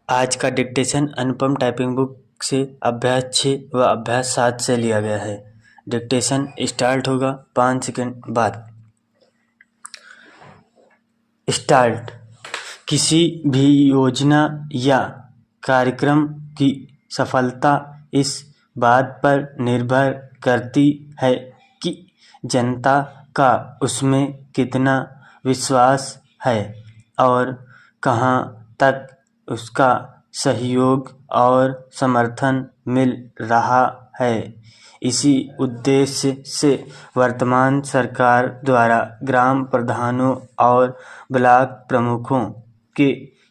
आज का डिक्टेशन अनुपम typing book से अभ्यास 6 व अभ्यास 7 से लिया गया है। डिक्टेशन स्टार्ट होगा 5 सेकंड बाद। स्टार्ट। किसी भी योजना या कार्यक्रम की सफलता इस बात पर निर्भर करती है कि जनता का उसमें कितना विश्वास है और कहाँ तक उसका सहयोग और समर्थन मिल रहा है। इसी उद्देश्य से वर्तमान सरकार द्वारा ग्राम प्रधानों और ब्लॉक प्रमुखों के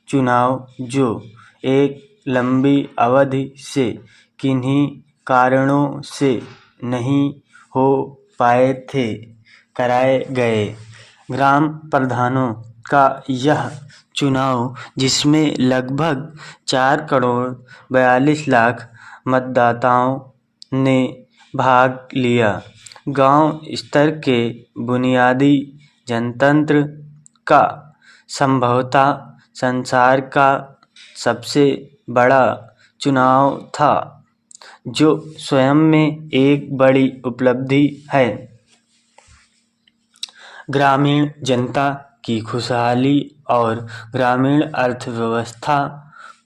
चुनाव जो एक लंबी अवधि से किन्हीं कारणों से नहीं हो पाए थे, कराए गए। ग्राम प्रधानों का यह चुनाव, जिसमें लगभग 4 करोड़ 42 लाख मतदाताओं ने भाग लिया, गांव स्तर के बुनियादी जनतंत्र का संभवतः संसार का सबसे बड़ा चुनाव था, जो स्वयं में एक बड़ी उपलब्धि है। ग्रामीण जनता की खुशहाली और ग्रामीण अर्थव्यवस्था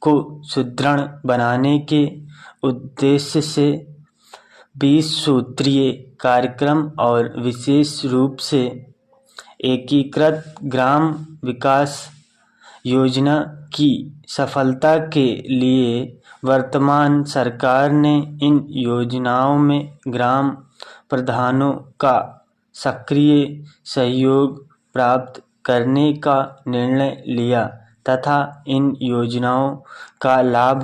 को सुदृढ़ बनाने के उद्देश्य से 20 सूत्रीय कार्यक्रम और विशेष रूप से एकीकृत ग्राम विकास योजना की सफलता के लिए वर्तमान सरकार ने इन योजनाओं में ग्राम प्रधानों का सक्रिय सहयोग प्राप्त करने का निर्णय लिया तथा इन योजनाओं का लाभ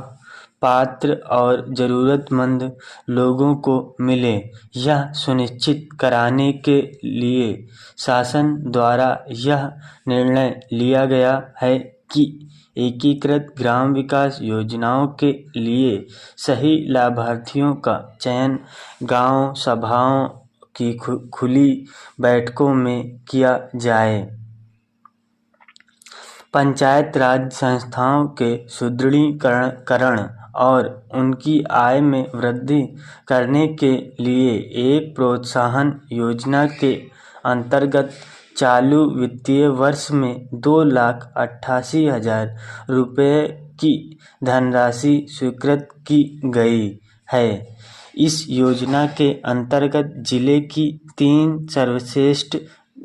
पात्र और ज़रूरतमंद लोगों को मिले, यह सुनिश्चित कराने के लिए शासन द्वारा यह निर्णय लिया गया है कि एकीकृत ग्राम विकास योजनाओं के लिए सही लाभार्थियों का चयन गांव सभाओं की खुली बैठकों में किया जाए। पंचायत राज संस्थाओं के सुदृढ़ीकरण और उनकी आय में वृद्धि करने के लिए एक प्रोत्साहन योजना के अंतर्गत चालू वित्तीय वर्ष में 2,88,000 रुपये की धनराशि स्वीकृत की गई है। इस योजना के अंतर्गत जिले की 3 सर्वश्रेष्ठ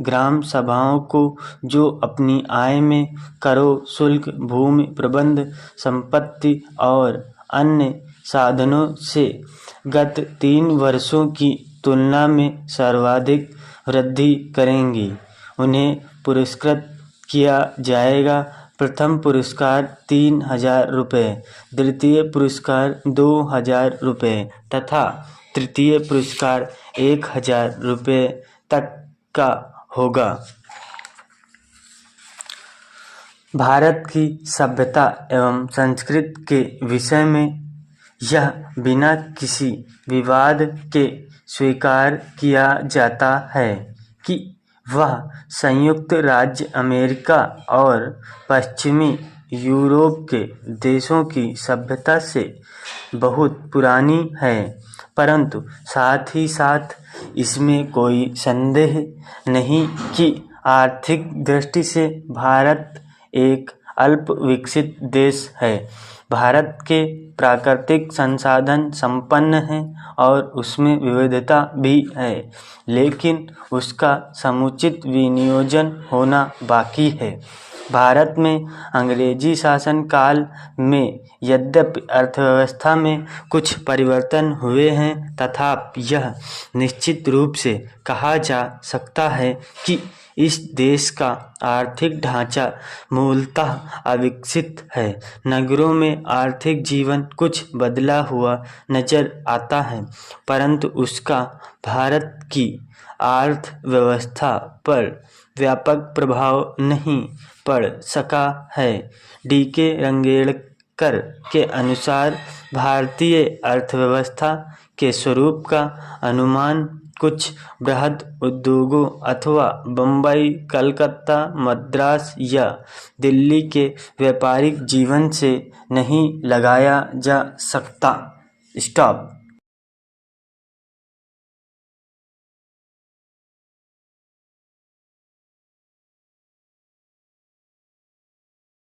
ग्राम सभाओं को, जो अपनी आय में करों, शुल्क, भूमि प्रबंध, संपत्ति और अन्य साधनों से गत 3 वर्षों की तुलना में सर्वाधिक वृद्धि करेंगी, उन्हें पुरस्कृत किया जाएगा। प्रथम पुरस्कार 3,000 रुपये, द्वितीय पुरस्कार 2,000 रुपये तथा तृतीय पुरस्कार 1,000 रुपये तक का होगा। भारत की सभ्यता एवं संस्कृति के विषय में यह बिना किसी विवाद के स्वीकार किया जाता है कि वह संयुक्त राज्य अमेरिका और पश्चिमी यूरोप के देशों की सभ्यता से बहुत पुरानी है, परंतु साथ ही साथ इसमें कोई संदेह नहीं कि आर्थिक दृष्टि से भारत एक अल्प विकसित देश है। भारत के प्राकृतिक संसाधन संपन्न हैं और उसमें विविधता भी है, लेकिन उसका समुचित विनियोजन होना बाकी है। भारत में अंग्रेजी शासन काल में यद्यपि अर्थव्यवस्था में कुछ परिवर्तन हुए हैं, तथापि यह निश्चित रूप से कहा जा सकता है कि इस देश का आर्थिक ढांचा मूलतः अविकसित है। नगरों में आर्थिक जीवन कुछ बदला हुआ नजर आता है, परंतु उसका भारत की अर्थव्यवस्था पर व्यापक प्रभाव नहीं पड़ सका है। डी.के. रंगेड़कर के अनुसार भारतीय अर्थव्यवस्था के स्वरूप का अनुमान कुछ बृहद उद्योगों अथवा बम्बई, कलकत्ता, मद्रास या दिल्ली के व्यापारिक जीवन से नहीं लगाया जा सकता। स्टॉप।